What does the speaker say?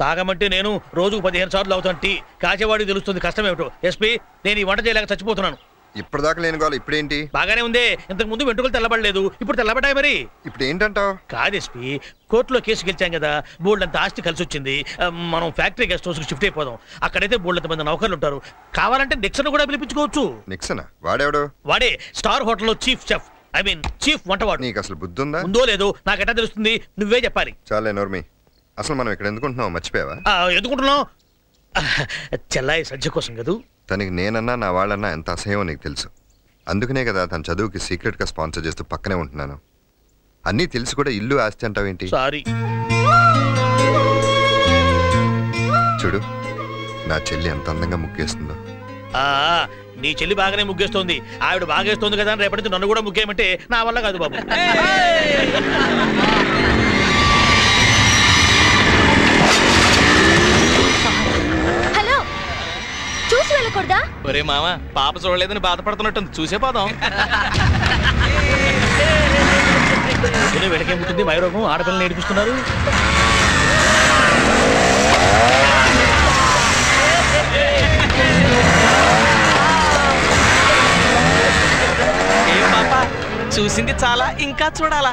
తాగమంటే నేను రోజుకు 15 సార్లు అవుతాను టీ. కాచేవాడికి తెలుస్తుంది కష్టం ఏమిటో. ఎస్పీ, నేను ఈ వంట చేయలేక చచ్చిపోతున్నాను. ఇప్పటిదాకా లేని గోల ఇప్పుడేంటి? బాగానే ఉంది. ఇంతకు ముందు వెంట్రుకలు తెల్లబడలేదు, ఇప్పుడు తెల్లబడ్డాయి. మరి ఇప్పుడు ఏంటంటావు? కాదు ఎస్పీ, కోర్టులో కేసు గెలిచాం కదా, బోల్డ్ అంత ఆస్తి కలిసి వచ్చింది. మనం ఫ్యాక్టరీ గెస్ట్ హౌస్ కి షిఫ్ట్ అయిపోదాం. అక్కడైతే బోల్డ్ అంత మంది నౌకర్లు ఉంటారు. కావాలంటే నిక్సన్ కూడా పిలిపించుకోవచ్చు. నిక్సన్ వాడేవాడు? వాడే స్టార్ హోటల్లో chief chef, I mean chief వంటవాడు. నీకు అసలు బుద్ధి ఉందా? ఉందో లేదో నాకెట్టా తెలుస్తుంది, నువ్వే చెప్పాలి. చాలే నోర్మి. అసలు మనం ఇక్కడ ఎందుకుంటున్నావు మర్చిపోయావా? ఎందుకుంటున్నావు? చెల్లాయి సజ్జ కోసం కదూ. తనకి నేనన్నా నా వాళ్ళన్నా ఎంత అసహ్యమో నీకు తెలుసు. అందుకనే కదా తన చదువుకి సీక్రెట్గా స్పాన్సర్ చేస్తూ పక్కనే ఉంటున్నాను. అన్నీ తెలిసి కూడా ఇల్లు ఆస్తి అంటావేంటి? సారీ. చూడు, నా చెల్లి ఎంత అందంగా ముగ్గేస్తుందో. నీ చెల్లి బాగానే ముగ్గేస్తోంది. ఆవిడ బాగేస్తోంది కదా అని రేపటి నుంచి నన్ను కూడా ముగ్గేయమంటే నా వల్ల కాదు బాబు. హలో, చూసి వెళ్ళకూడదా? ఒరే మామ, పాప చూడలేదని బాధపడుతున్నట్టుంది, చూసే పోదాం. వెనకేముంటుంది వైరోగం, ఆడపిల్లని ఏడిపిస్తున్నారు. చూసింది చాలా, ఇంకా చూడాలా?